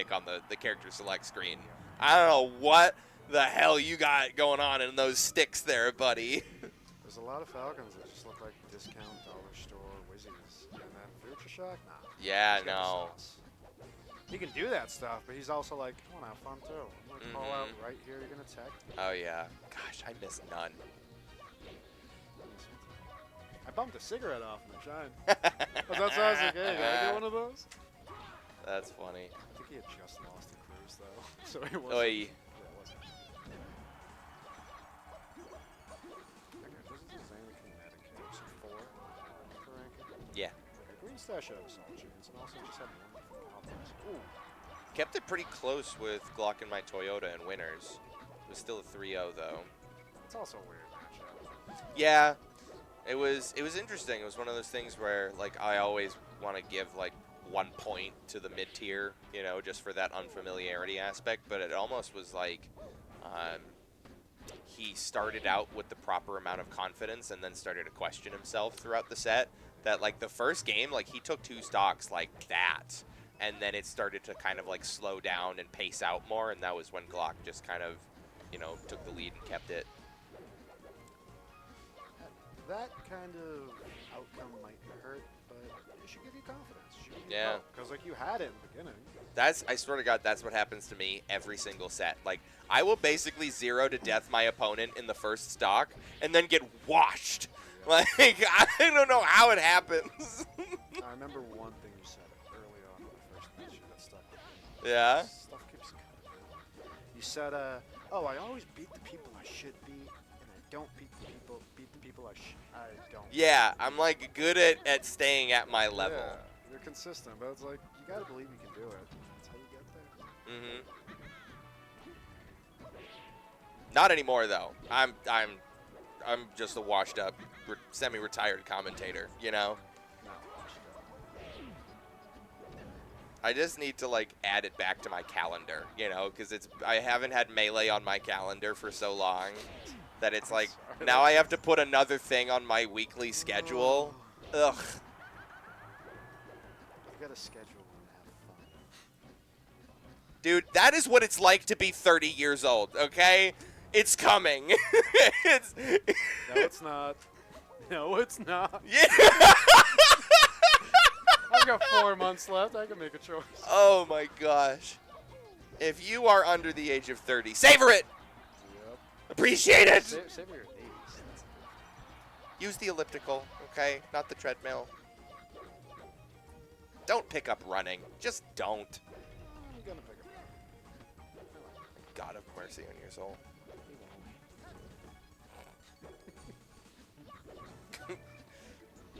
stick on the character select screen. I don't know what the hell you got going on in those sticks there, buddy. There's a lot of Falcons that just look like discount dollar store whizzies. And then Future Shock, nah. Yeah, no. He can do that stuff, but he's also like, I want to have fun too. I'm going to call out right here, you're going to tech. Oh, yeah. Gosh, I miss none. I bumped a cigarette off in the shine. I was outside, I was like, hey, can I get one of those? That's funny. I think he had just lost the cruise, though. So he wasn't. Oy. Yeah, it wasn't. Okay, this is the same in Connecticut. So 4 for ranking. Yeah. Okay, Greenstach had a solid chance, and also just had one from offense. Ooh. Kept it pretty close with Glock and my Toyota in winners. It was still a 3-0, though. It's also a weird matchup. Yeah. It was interesting. It was one of those things where, like, I always want to give, like, 1 point to the mid-tier, you know, just for that unfamiliarity aspect. But it almost was like he started out with the proper amount of confidence and then started to question himself throughout the set. That, like, the first game, like, he took 2 stocks like that. And then it started to kind of, like, slow down and pace out more. And that was when Glock just kind of, you know, took the lead and kept it. That kind of outcome might hurt, but it should give you confidence. Yeah. Because, like, you had it in the beginning. I swear to God, that's what happens to me every single set. Like, I will basically 0 to death my opponent in the first stock and then get washed. Like, I don't know how it happens. I remember one thing you said early on in the first match that stuck with me. Yeah? Stuff keeps coming out. You said, oh, I always beat the people I should beat, and I don't beat the people I don't. Yeah, I'm, like, good at staying at my level. Yeah, you're consistent, but it's like, you gotta believe you can do it. That's how you get there. Not anymore, though. I'm just a washed-up, semi-retired commentator, you know? No, I just need to, like, add it back to my calendar, you know, because I haven't had Melee on my calendar for so long that it's like, now I have to put another thing on my weekly schedule. Ugh. You gotta schedule and have fun. Dude, that is what it's like to be 30 years old, okay? It's coming. No, it's not. No, it's not. Yeah. I've got 4 months left. I can make a choice. Oh, my gosh. If you are under the age of 30, savor it. Yep. Appreciate it. Save your knees. Use the elliptical, okay? Not the treadmill. Don't pick up running. Just don't. I'm gonna pick it up. God have mercy on your soul.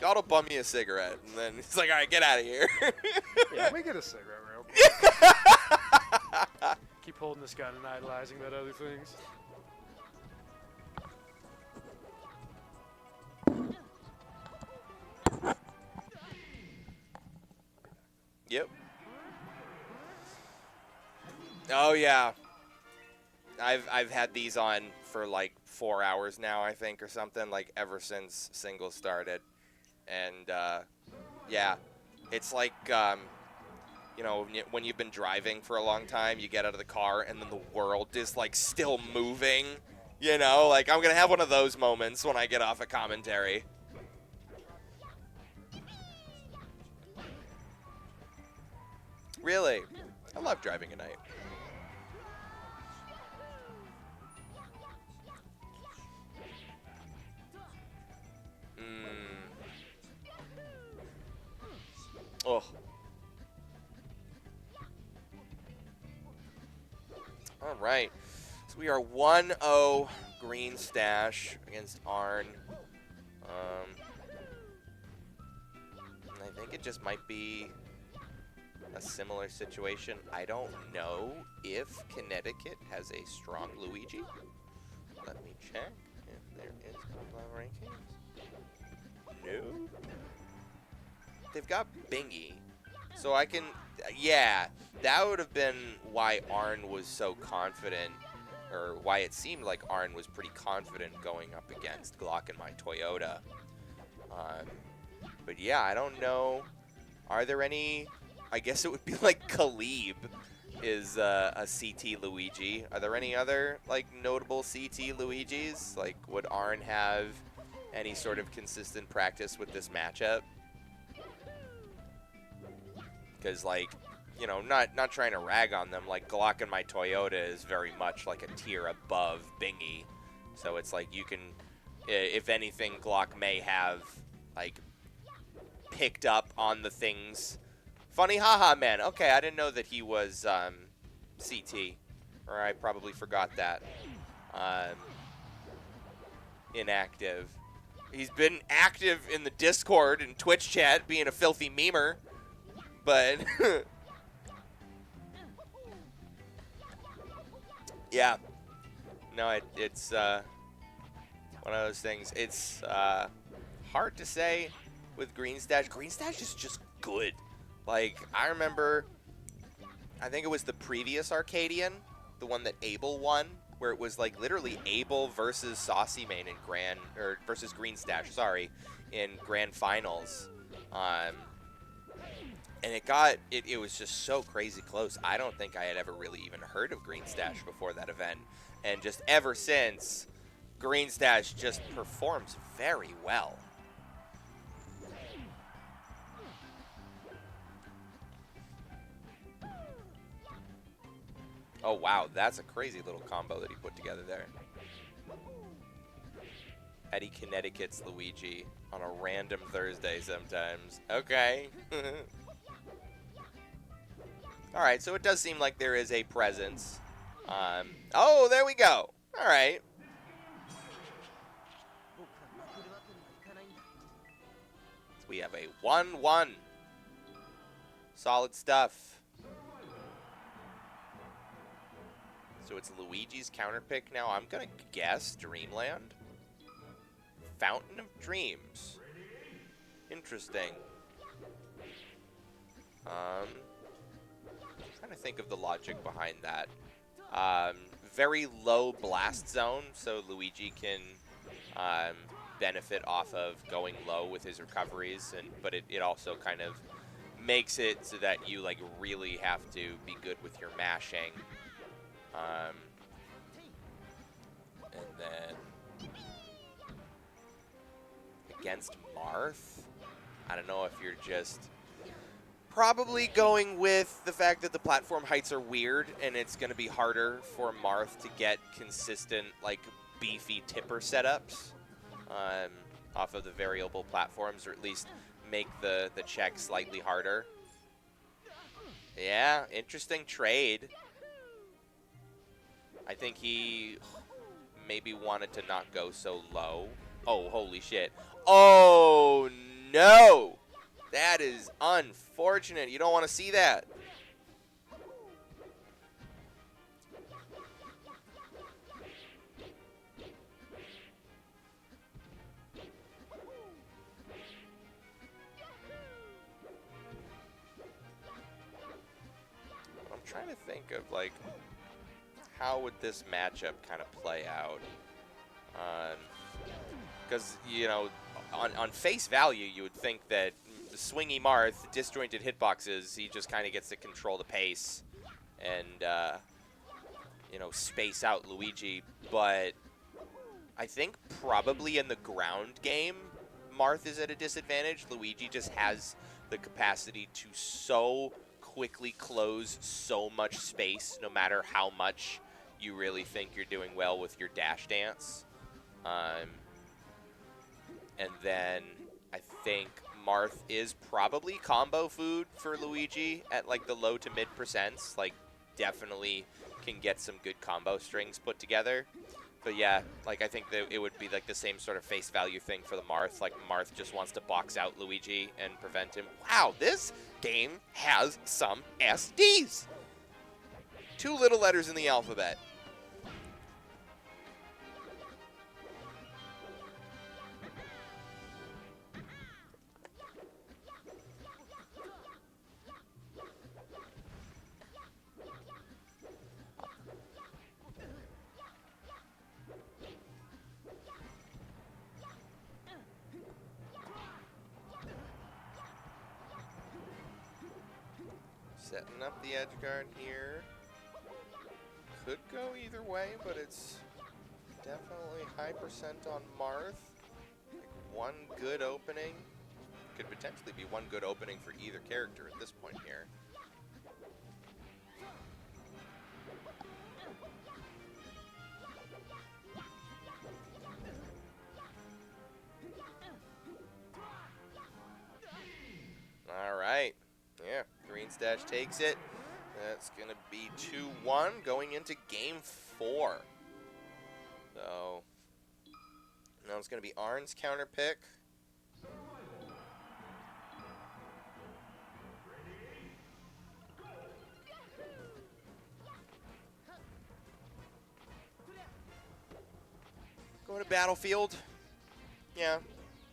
God will bum me a cigarette, and then he's like, all right, get out of here. Yeah, let me get a cigarette real quick. Keep holding this gun and idolizing that other things. Yep. Oh yeah. I've had these on for like 4 hours now, I think, or something, like ever since singles started. And yeah, it's like you know, when you've been driving for a long time, you get out of the car and then the world is like still moving. You know, like I'm gonna have one of those moments when I get off a commentary. Really? I love driving at night. Oh. All right. So we are 1-0 Greenstach against Arn. And I think it just might be a similar situation. I don't know if Connecticut has a strong Luigi. Let me check if there is Club rankings. No. They've got Bingy. So I can, yeah, that would have been why Arn was so confident, or why it seemed like Arn was pretty confident going up against Glock and my Toyota. But yeah, I don't know. Are there any, I guess it would be like Khalib is a CT Luigi. Are there any other like notable CT Luigis? Like, would Arn have any sort of consistent practice with this matchup? Because, like, you know, not trying to rag on them, like, Glock and my Toyota is very much like a tier above Bingy. So it's like you can, if anything, Glock may have, like, picked up on the things. Funny haha man. Okay, I didn't know that he was CT. Or I probably forgot that. Inactive. He's been active in the Discord and Twitch chat, being a filthy memer. But yeah, no, it's one of those things. It's hard to say with Greenstach. Greenstach is just good. Like, I remember, I think it was the previous Arcadian, the one that Abel won, where it was like literally Abel versus Saucy Main in versus Greenstach, sorry, in grand finals. And it was just so crazy close. I don't think I had ever really even heard of Greenstach before that event. And just ever since, Greenstach just performs very well. Oh, wow. That's a crazy little combo that he put together there. Eddie Connecticut's Luigi on a random Thursday sometimes. Okay. Alright, so it does seem like there is a presence. Oh, there we go. Alright. We have a 1-1. Solid stuff. So it's Luigi's counter pick now. I'm going to guess Dreamland. Fountain of Dreams. Interesting. Trying to think of the logic behind that. Very low blast zone, so Luigi can benefit off of going low with his recoveries, but it also kind of makes it so that you like really have to be good with your mashing. And then against Marth, I don't know if you're just probably going with the fact that the platform heights are weird and it's going to be harder for Marth to get consistent, like, beefy tipper setups off of the variable platforms, or at least make the check slightly harder. Yeah, interesting trade. I think he maybe wanted to not go so low. Oh, holy shit. Oh, no! That is unfortunate. You don't want to see that. I'm trying to think of, like, how would this matchup kind of play out? Because, you know, on face value, you would think that the swingy Marth, disjointed hitboxes, he just kind of gets to control the pace and, you know, space out Luigi. But I think probably in the ground game, Marth is at a disadvantage. Luigi just has the capacity to so quickly close so much space, no matter how much you really think you're doing well with your dash dance. And then I think Marth is probably combo food for Luigi at like the low to mid percents. Like, definitely can get some good combo strings put together. But yeah, like, I think that it would be like the same sort of face value thing for the Marth. Like, Marth just wants to box out Luigi and prevent him. Wow, this game has some SDs. 2 little letters in the alphabet. Setting up the edge guard here. could go either way, but it's definitely high percent on Marth. Like one good opening. Could potentially be one good opening for either character at this point here. All right. Yeah, Greenstach takes it. That's going to be 2-1 going into game 4. So now it's going to be Arn's counter pick. Going to Battlefield. Yeah,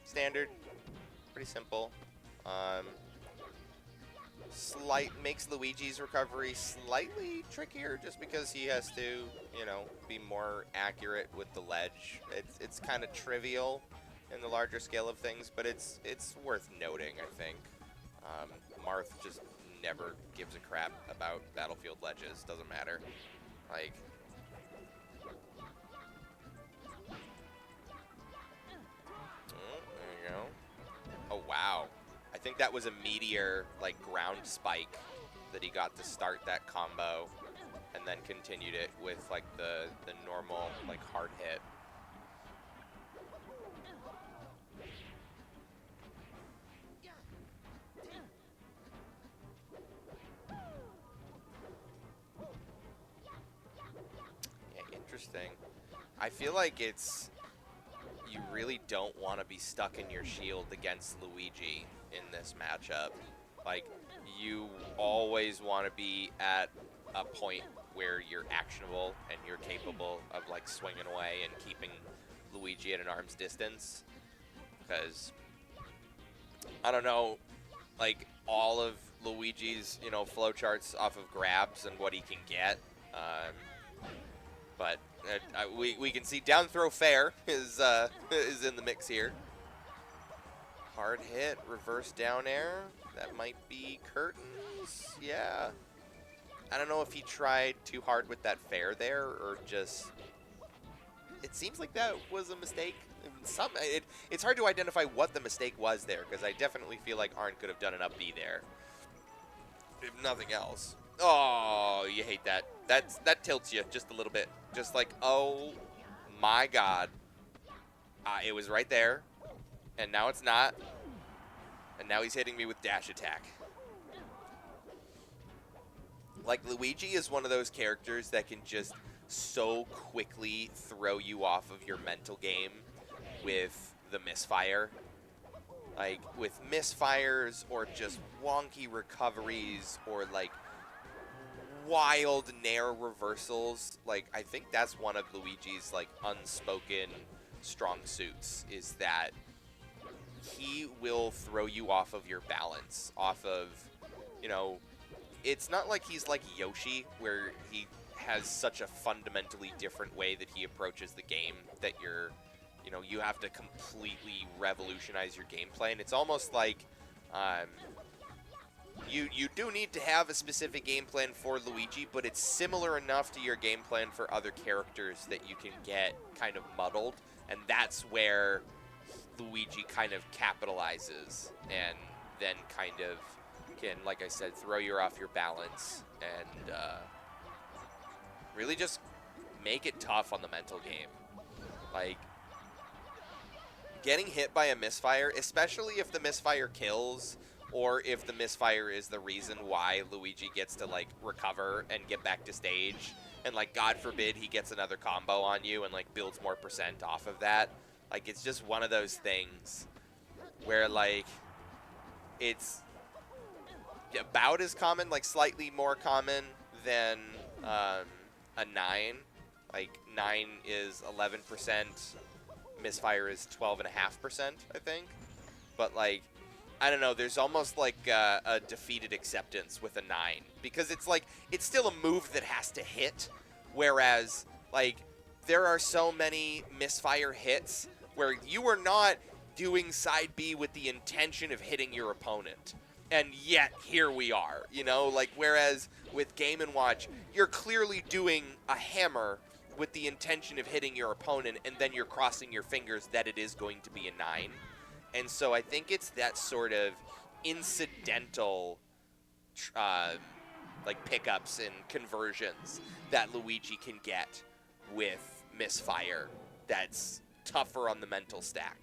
standard. Pretty simple. Makes Luigi's recovery slightly trickier just because he has to, you know, be more accurate with the ledge. It's kind of trivial in the larger scale of things, but it's worth noting, I think. Marth just never gives a crap about Battlefield ledges. Doesn't matter. Like, there you go. Oh, wow. I think that was a meteor, like, ground spike that he got to start that combo, and then continued it with, like, the normal, like, hard hit. Yeah, interesting. I feel like you really don't want to be stuck in your shield against Luigi in this matchup. Like, you always want to be at a point where you're actionable and you're capable of, like, swinging away and keeping Luigi at an arm's distance. Because, I don't know, like, all of Luigi's, you know, flowcharts off of grabs and what he can get. But we can see down throw fair is in the mix here. Hard hit, reverse down air. That might be curtains. Yeah. I don't know if he tried too hard with that fair there or just... It seems like that was a mistake. It's hard to identify what the mistake was there, because I definitely feel like Arn could have done an up B there. If nothing else. Oh, you hate that. That tilts you just a little bit. Just like, oh my god. It was right there. And now it's not. And now he's hitting me with dash attack. Like, Luigi is one of those characters that can just so quickly throw you off of your mental game with the misfire. Like, with misfires or just wonky recoveries or, like, wild nair reversals. Like, I think that's one of Luigi's, like, unspoken strong suits, is that he will throw you off of your balance, off of, you know, it's not like he's like Yoshi, where he has such a fundamentally different way that he approaches the game that you know, you have to completely revolutionize your gameplay. And it's almost like you do need to have a specific game plan for Luigi, but it's similar enough to your game plan for other characters that you can get kind of muddled. And that's where Luigi kind of capitalizes and then kind of can, like I said, throw you off your balance and really just make it tough on the mental game. Like, getting hit by a misfire, especially if the misfire kills or if the misfire is the reason why Luigi gets to, like, recover and get back to stage, and, like, God forbid he gets another combo on you and, like, builds more percent off of that. Like, it's just one of those things where, like, it's about as common, like, slightly more common than a 9. Like, 9 is 11%, misfire is 12.5%, I think. But, like, I don't know, there's almost like a defeated acceptance with a 9. Because it's like, it's still a move that has to hit. Whereas, like, there are so many misfire hits where you are not doing side B with the intention of hitting your opponent. and yet here we are, you know? Like, whereas with Game & Watch, you're clearly doing a hammer with the intention of hitting your opponent, and then you're crossing your fingers that it is going to be a 9. And so I think it's that sort of incidental like pickups and conversions that Luigi can get with Misfire that's tougher on the mental stack.